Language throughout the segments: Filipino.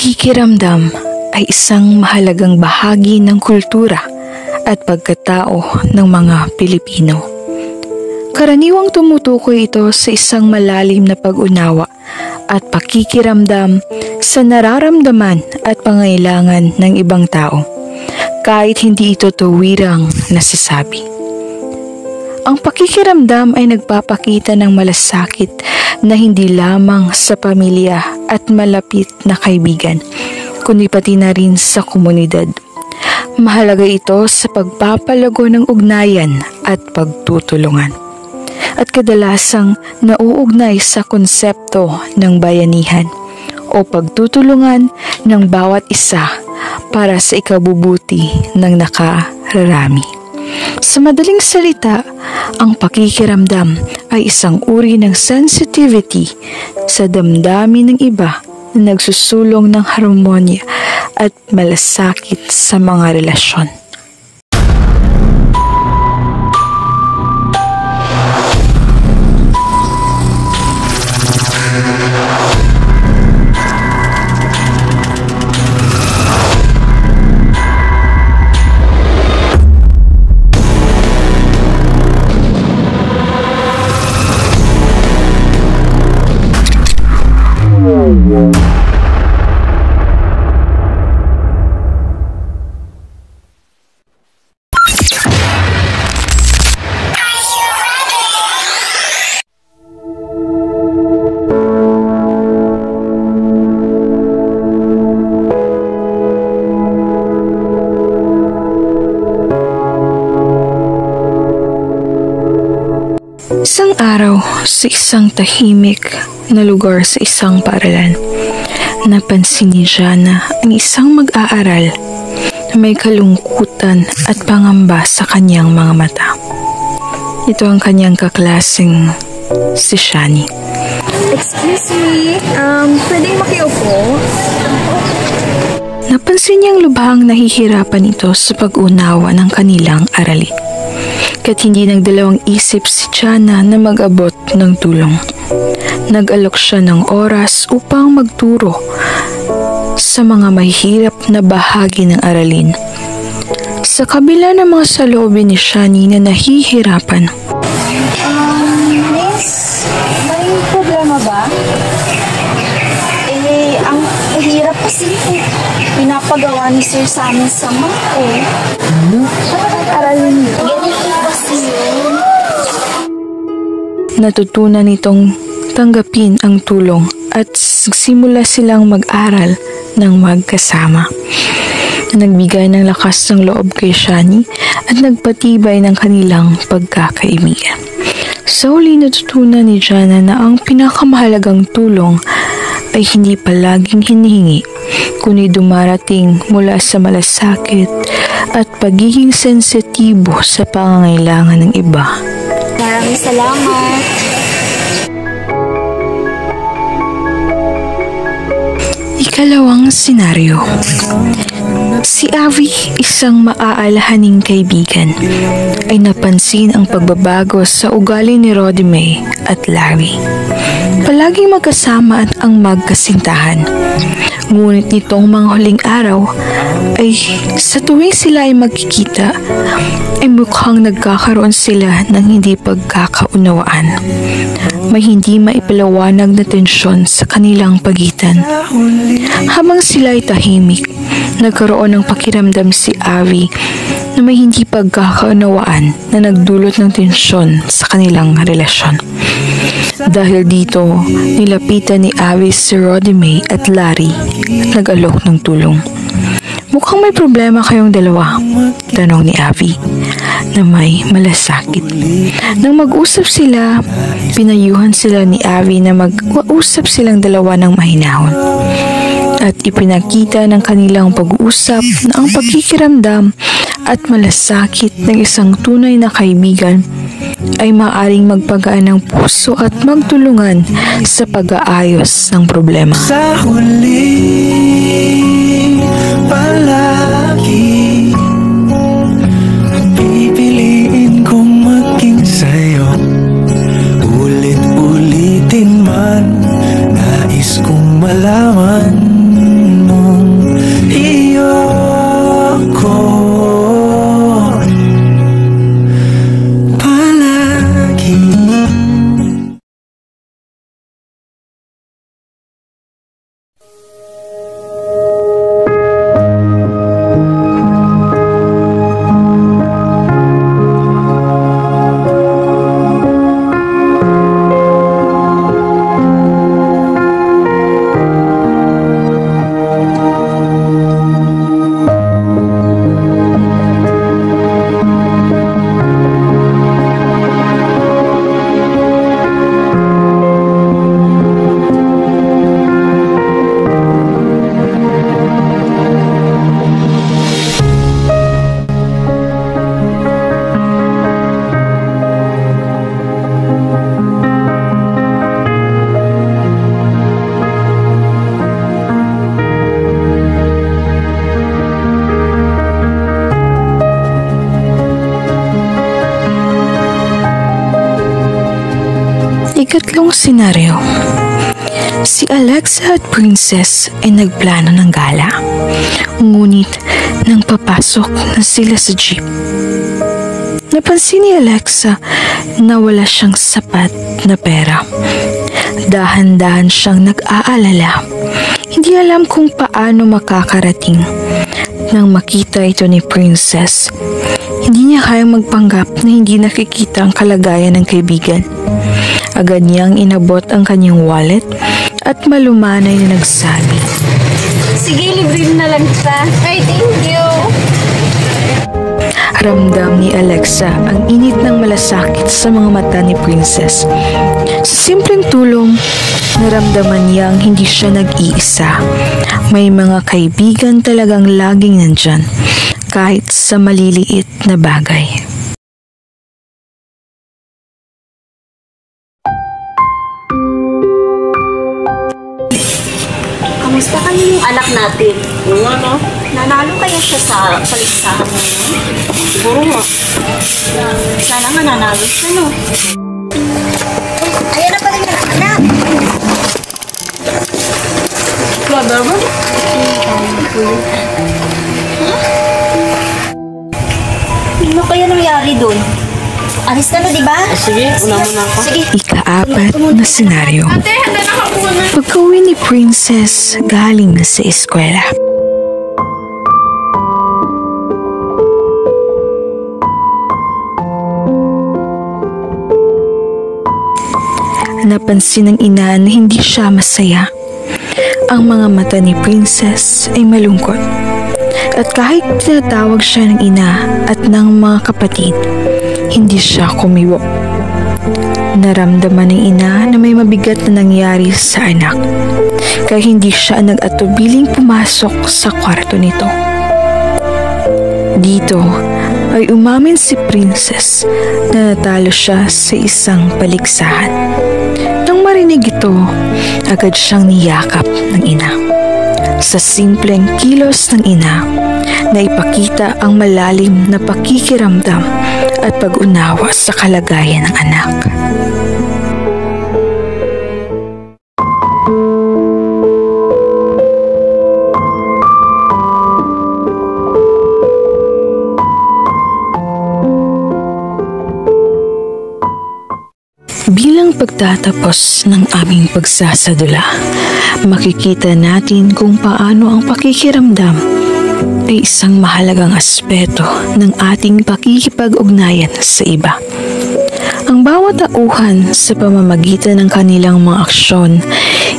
pakikiramdam ay isang mahalagang bahagi ng kultura at pagkatao ng mga Pilipino. Karaniwang tumutukoy ito sa isang malalim na pag-unawa at pakikiramdam sa nararamdaman at pangailangan ng ibang tao, kahit hindi ito tuwirang nasasabi. Ang pakikiramdam ay nagpapakita ng malasakit na hindi lamang sa pamilya at malapit na kaibigan, kundi pati na rin sa komunidad. Mahalaga ito sa pagpapalago ng ugnayan at pagtutulungan, at kadalasang nauugnay sa konsepto ng bayanihan o pagtutulungan ng bawat isa para sa ikabubuti ng nakararami. Sa madaling salita, ang pakikiramdam ay isang uri ng sensitivity sa damdamin ng iba na nagsusulong ng harmonya at malasakit sa mga relasyon. Isang araw, sa isang tahimik na lugar sa isang paaralan, napansin ni Jana ang isang mag-aaral na may kalungkutan at pangamba sa kanyang mga mata. Ito ang kanyang kaklaseng si Shani. Excuse me, pwedeng makiupo? Napansin niyang lubhang nahihirapan ito sa pag-unawa ng kanilang aralin. Kaya't hindi nagdalawang isip si Jana na mag-abot ng tulong. Nag-alok siya ng oras upang magturo sa mga mahihirap na bahagi ng aralin. Sa kabila ng mga saloobin ni Shani na nahihirapan. Miss, may problema ba? Ang hirap kasi pinapagawa ni Sir sa amin sa mga aralin niyo. Natutunan nitong tanggapin ang tulong at simula silang mag-aral ng magkasama. Nagbigay ng lakas ng loob kay Shani at nagpatibay ng kanilang pagkakaibigan. Sa huli, natutunan ni Jana na ang pinakamahalagang tulong ay hindi palaging hinihingi, kundi dumarating mula sa malasakit at pagiging sensitibo sa pangangailangan ng iba. Maraming salamat. Ikalawang senaryo. Si Avi, isang maaalahaning kaibigan, ay napansin ang pagbabago sa ugali ni Rodime at Larry. Palaging magkasama at ang magkasintahan. Ngunit nitong mga huling araw ay sa tuwing sila ay magkikita ay mukhang nagkakaroon sila ng hindi pagkakaunawaan. May hindi maipaliwanag na tensyon sa kanilang pagitan. Habang sila ay tahimik, nagkaroon ng pakiramdam si Avi na may hindi pagkakaunawaan na nagdulot ng tensyon sa kanilang relasyon. Dahil dito, nilapitan ni Avi si Rodime at Larry at nag-alok ng tulong. Mukhang may problema kayong dalawa, tanong ni Avi na may malasakit. Nang mag-usap sila, pinayuhan sila ni Avi na mag-usap silang dalawa ng mahinahon. At ipinakita ng kanilang pag-uusap na ang pagkikiramdam at malasakit ng isang tunay na kaibigan ay maaaring magpagaan ng puso at magtulungan sa pag-aayos ng problema. Sa huli, palagi pipiliin kong maging sa'yo. Ulit-ulitin man, nais kong malaman mo. ikatlong senaryo. Si Alexa at Princess ay nagplano ng gala. Ngunit nang papasok na sila sa jeep, napansin ni Alexa na wala siyang sapat na pera. Dahan-dahan siyang nag-aalala. Hindi alam kung paano makakarating. Nang makita ito ni Princess, hindi niya kayang magpanggap na hindi nakikita ang kalagayan ng kaibigan. Agad niyang inabot ang kanyang wallet at malumanay na nagsabi, Sige, libre na lang kita. Ay, thank you. Ramdam ni Alexa ang init ng malasakit sa mga mata ni Princess. Sa simpleng tulong, naramdaman niyang hindi siya nag-iisa. May mga kaibigan talagang laging nandyan, kahit sa maliliit na bagay. Kamusta kami yung anak natin? No? Nanalo kaya siya sa paligsahan ngayon? Siguro nga. Sana nga nanalo siya, no? Ayan na pala yung anak! Clever ba? Ano kaya nangyari doon? Alis ka na, di ba? Sige, una mo na ako. Sige. Ika-apat na senaryo. Pagka-uwi ni Princess galing na sa eskwela. Napansin ng ina na hindi siya masaya. Ang mga mata ni Princess ay malungkot. At kahit tinatawag siya ng ina at ng mga kapatid, hindi siya kumibo. Naramdaman ng ina na may mabigat na nangyari sa anak, kaya hindi siya nag-atubiling pumasok sa kwarto nito. Dito ay umamin si Princess na natalo siya sa isang paligsahan. Nang marinig ito, agad siyang niyakap ng ina. Sa simpleng kilos ng ina, na ipakita ang malalim na pakikiramdam at pag-unawa sa kalagayan ng anak. Bilang pagtatapos ng aming pagsasadula, makikita natin kung paano ang pakikiramdam ay isang mahalagang aspeto ng ating pakikipag-ugnayan sa iba. Ang bawat tauhan sa pamamagitan ng kanilang mga aksyon,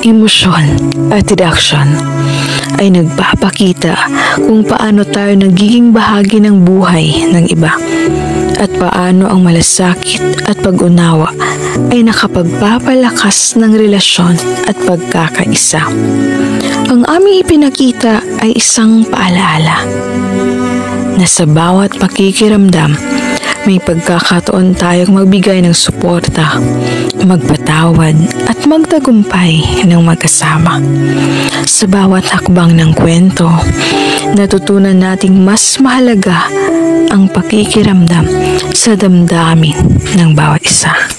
emosyon at reaksyon ay nagpapakita kung paano tayo nagiging bahagi ng buhay ng iba at paano ang malasakit at pag-unawa ay nakapagpapalakas ng relasyon at pagkakaisa. Ang aming ipinakita ay isang paalaala na sa bawat pakikiramdam may pagkakataon tayong magbigay ng suporta, magpatawad at magtagumpay ng magkasama. Sa bawat hakbang ng kwento, natutunan nating mas mahalaga ang pakikiramdam sa damdamin ng bawat isa.